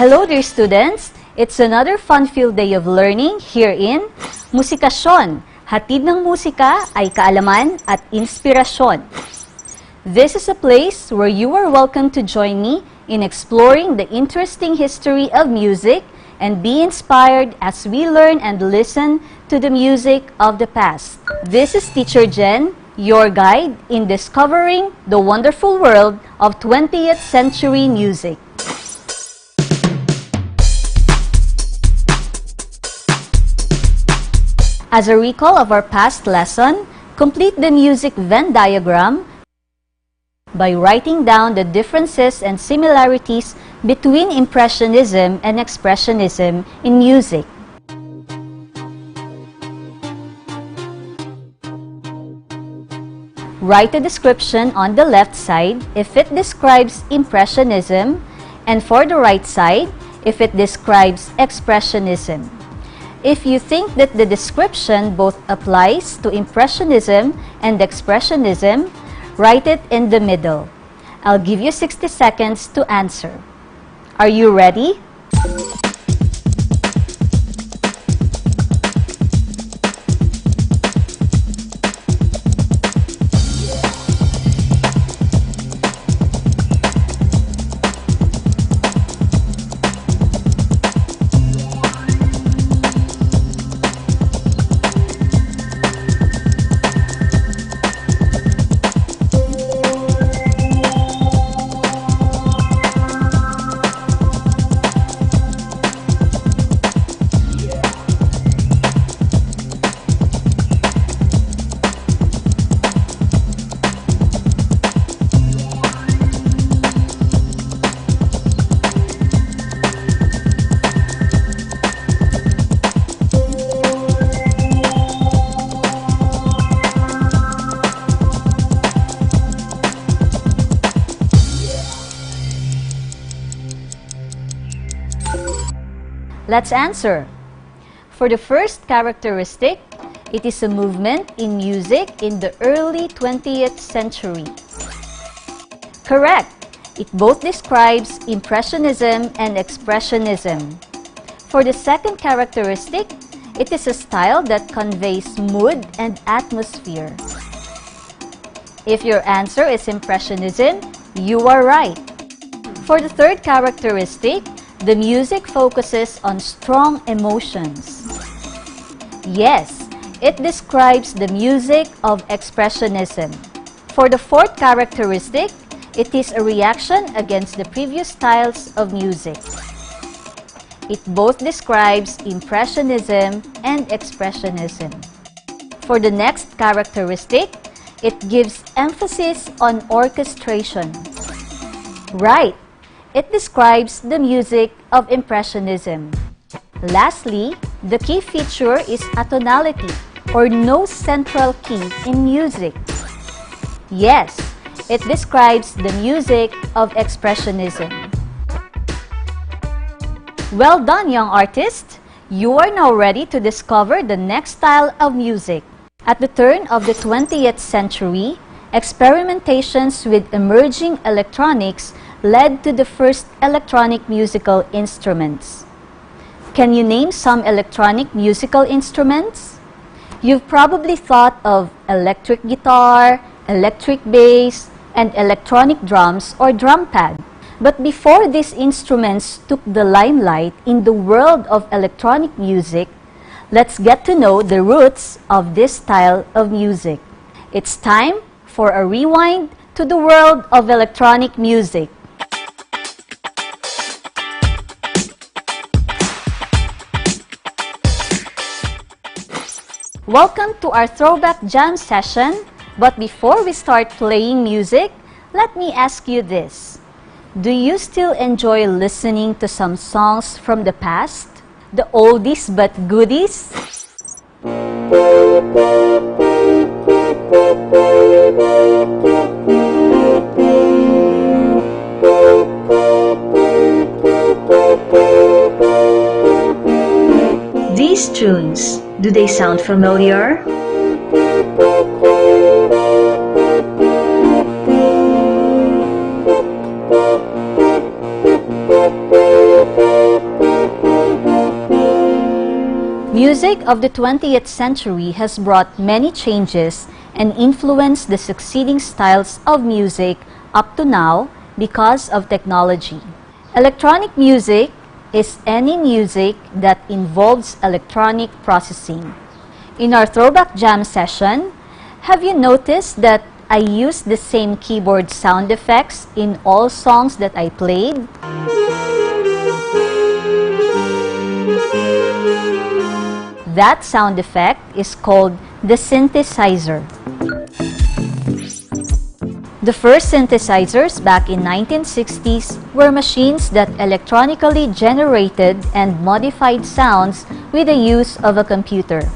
Hello dear students! It's another fun-filled day of learning here in Musikasyon. Hatid ng musika ay kaalaman at inspirasyon. This is a place where you are welcome to join me in exploring the interesting history of music and be inspired as we learn and listen to the music of the past. This is Teacher Jen, your guide in discovering the wonderful world of 20th century music. As a recall of our past lesson, complete the music Venn diagram by writing down the differences and similarities between Impressionism and Expressionism in music. Write a description on the left side if it describes Impressionism, and for the right side if it describes Expressionism. If you think that the description both applies to Impressionism and Expressionism, write it in the middle. I'll give you 60 seconds to answer. Are you ready? Let's answer. For the first characteristic, it is a movement in music in the early 20th century. Correct! It both describes Impressionism and Expressionism. For the second characteristic, it is a style that conveys mood and atmosphere. If your answer is Impressionism, you are right. For the third characteristic, the music focuses on strong emotions. Yes, it describes the music of Expressionism. For the fourth characteristic, it is a reaction against the previous styles of music. It both describes Impressionism and Expressionism. For the next characteristic, it gives emphasis on orchestration. Right! It describes the music of Impressionism. Lastly, the key feature is atonality, or no central key in music. Yes, it describes the music of Expressionism. Well done, young artist! You are now ready to discover the next style of music. At the turn of the 20th century, experimentations with emerging electronics led to the first electronic musical instruments. Can you name some electronic musical instruments? You've probably thought of electric guitar, electric bass, and electronic drums or drum pad. But before these instruments took the limelight in the world of electronic music, let's get to know the roots of this style of music. It's time for a rewind to the world of electronic music. Welcome to our Throwback Jam session, but before we start playing music, let me ask you this. Do you still enjoy listening to some songs from the past? The oldies but goodies? These tunes, do they sound familiar? Music of the 20th century has brought many changes and influenced the succeeding styles of music up to now because of technology. Electronic music is any music that involves electronic processing. In our Throwback Jam session, have you noticed that I use the same keyboard sound effects in all songs that I played? That sound effect is called the synthesizer. The first synthesizers back in 1960s were machines that electronically generated and modified sounds with the use of a computer.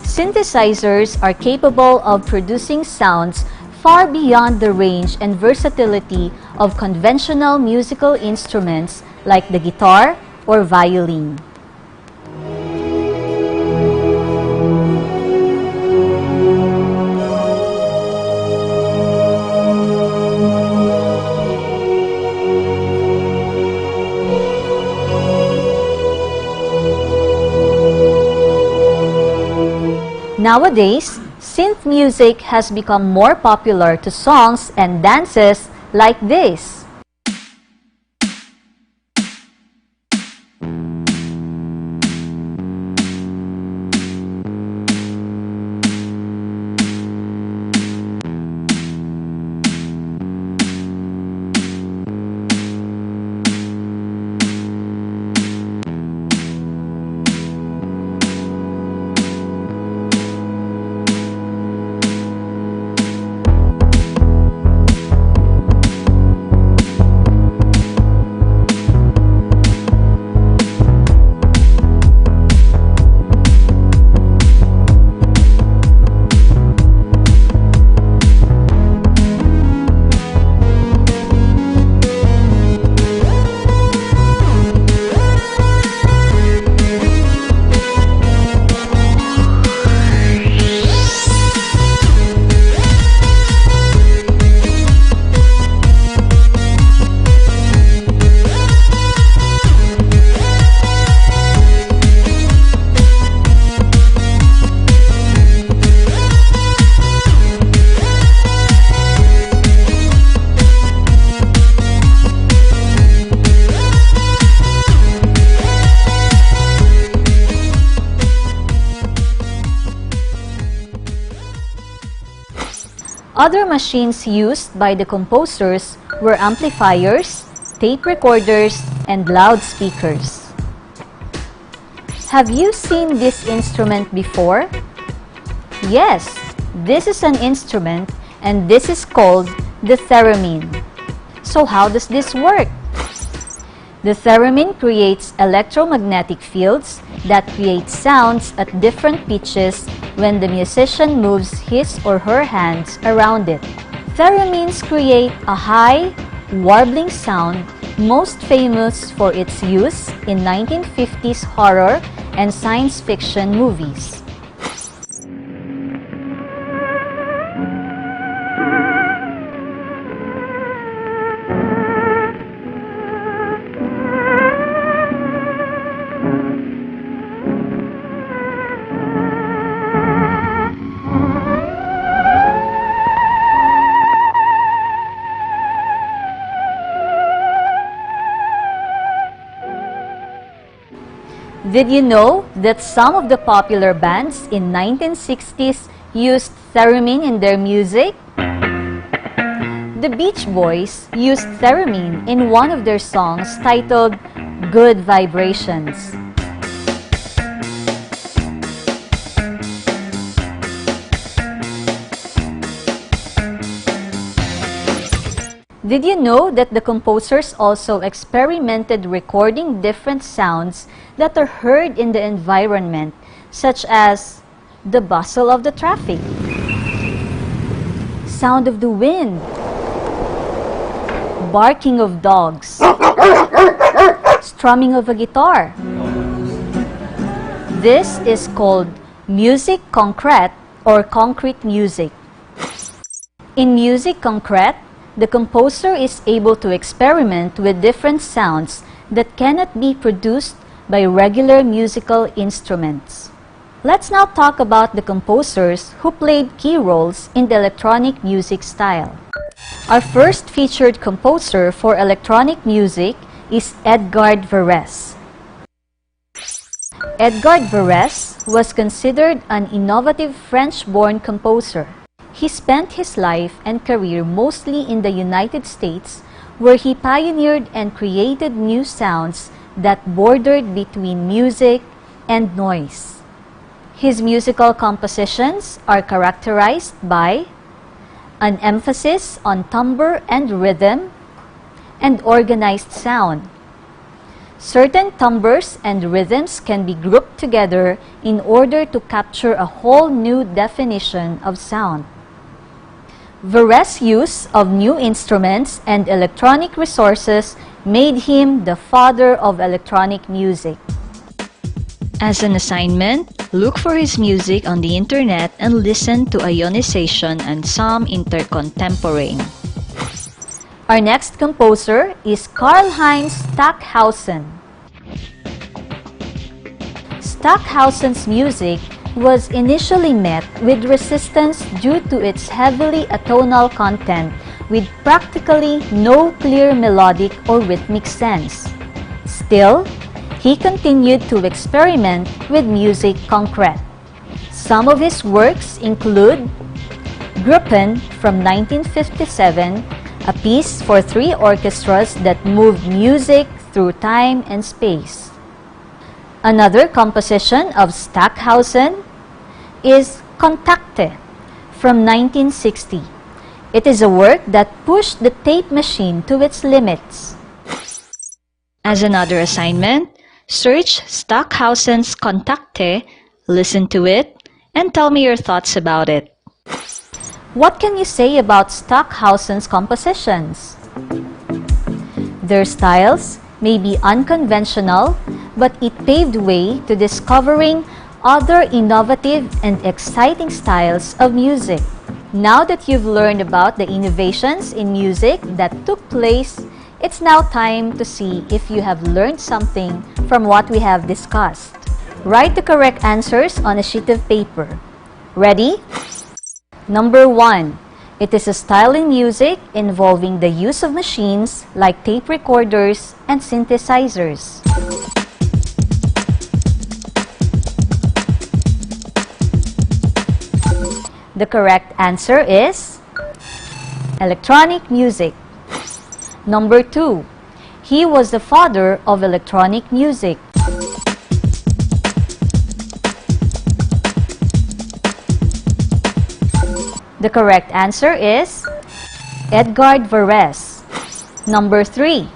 Synthesizers are capable of producing sounds far beyond the range and versatility of conventional musical instruments like the guitar or violin. Nowadays, synth music has become more popular to songs and dances like this. Other machines used by the composers were amplifiers, tape recorders, and loudspeakers. Have you seen this instrument before? Yes, this is an instrument and this is called the theremin. So how does this work? The theremin creates electromagnetic fields that create sounds at different pitches when the musician moves his or her hands around it. Theremins create a high, warbling sound most famous for its use in 1950s horror and science fiction movies. Did you know that some of the popular bands in 1960s used theremin in their music? The Beach Boys used theremin in one of their songs titled Good Vibrations. Did you know that the composers also experimented recording different sounds that are heard in the environment, such as the bustle of the traffic, sound of the wind, barking of dogs, strumming of a guitar? This is called musique concrète or concrete music. In musique concrète, the composer is able to experiment with different sounds that cannot be produced by regular musical instruments. Let's now talk about the composers who played key roles in the electronic music style. Our first featured composer for electronic music is Edgard Varèse. Edgard Varèse was considered an innovative French-born composer. He spent his life and career mostly in the United States, where he pioneered and created new sounds that bordered between music and noise. His musical compositions are characterized by an emphasis on timbre and rhythm and organized sound. Certain timbres and rhythms can be grouped together in order to capture a whole new definition of sound. Varèse's use of new instruments and electronic resources made him the father of electronic music. As an assignment, look for his music on the internet and listen to Ionization and some Intercontemporain. Our next composer is Karlheinz Stockhausen. Stockhausen's music was initially met with resistance due to its heavily atonal content with practically no clear melodic or rhythmic sense. Still, he continued to experiment with musique concrète. Some of his works include Gruppen from 1957, a piece for 3 orchestras that moved music through time and space. Another composition of Stockhausen is Kontakte from 1960. It is a work that pushed the tape machine to its limits. As another assignment, search Stockhausen's Kontakte, listen to it, and tell me your thoughts about it. What can you say about Stockhausen's compositions? Their styles may be unconventional, but it paved way to discovering other innovative and exciting styles of music. Now that you've learned about the innovations in music that took place, it's now time to see if you have learned something from what we have discussed. Write the correct answers on a sheet of paper. Ready? Number 1. It is a style in music involving the use of machines like tape recorders and synthesizers. The correct answer is electronic music. Number 2. He was the father of electronic music. The correct answer is Edgard Varèse. Number 3.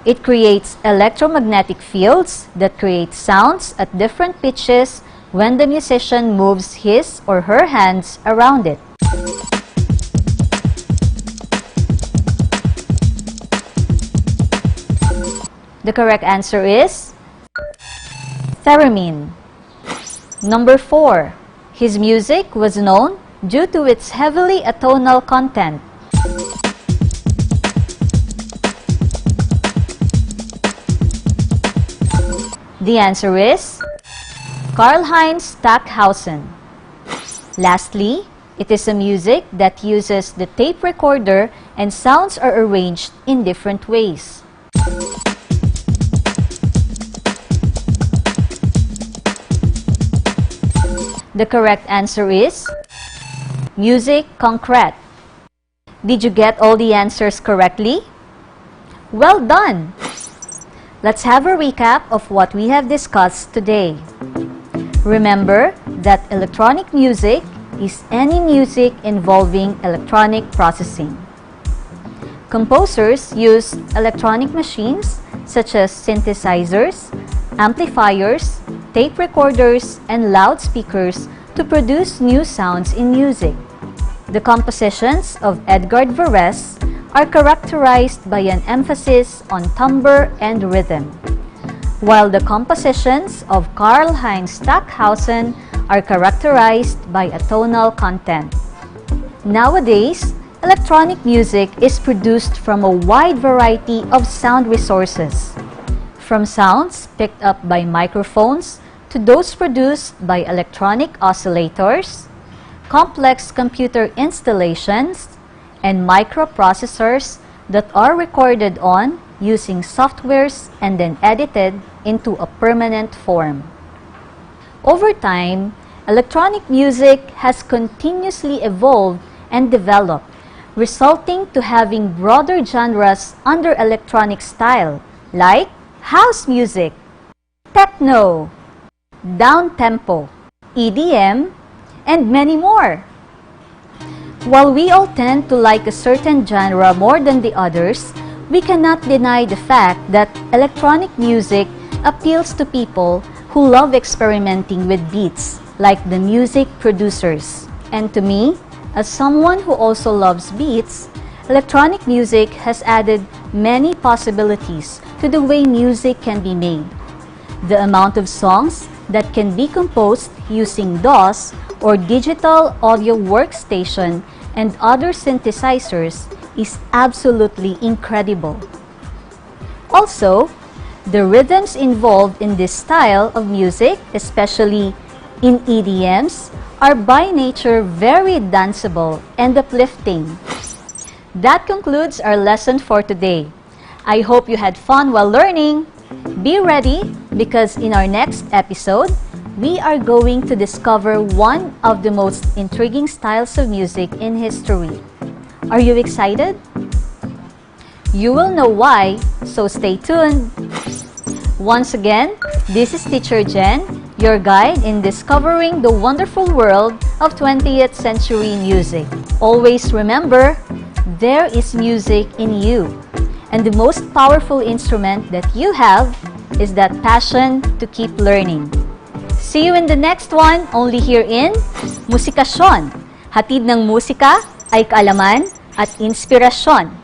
It creates electromagnetic fields that create sounds at different pitches when the musician moves his or her hands around it. The correct answer is theremin. Number 4. His music was known due to its heavily atonal content. The answer is Karlheinz Stockhausen. Lastly, it is a music that uses the tape recorder and sounds are arranged in different ways. The correct answer is musique concrète. Did you get all the answers correctly? Well done! Let's have a recap of what we have discussed today. Remember that electronic music is any music involving electronic processing. Composers use electronic machines such as synthesizers, amplifiers, tape recorders, and loudspeakers to produce new sounds in music. The compositions of Edgard Varèse are characterized by an emphasis on timbre and rhythm, while the compositions of Karlheinz Stockhausen are characterized by atonal content. Nowadays, electronic music is produced from a wide variety of sound resources. from sounds picked up by microphones to those produced by electronic oscillators, complex computer installations, and microprocessors that are recorded on using softwares and then edited into a permanent form. Over time, electronic music has continuously evolved and developed, resulting to having broader genres under electronic style like house music, techno, downtempo, EDM, and many more. While we all tend to like a certain genre more than the others, we cannot deny the fact that electronic music appeals to people who love experimenting with beats, like the music producers. And to me, as someone who also loves beats, electronic music has added many possibilities to the way music can be made. The amount of songs that can be composed using DAWs or digital audio workstation and other synthesizers is absolutely incredible. Also, the rhythms involved in this style of music, especially in EDMs, are by nature very danceable and uplifting. That concludes our lesson for today. I hope you had fun while learning. Be ready because in our next episode, we are going to discover one of the most intriguing styles of music in history. Are you excited? You will know why, so stay tuned. Once again, this is Teacher Jen, your guide in discovering the wonderful world of 20th century music. Always remember, there is music in you. And the most powerful instrument that you have is that passion to keep learning. See you in the next one, only here in Musikasyon. Hatid ng musika ay kaalaman at inspirasyon.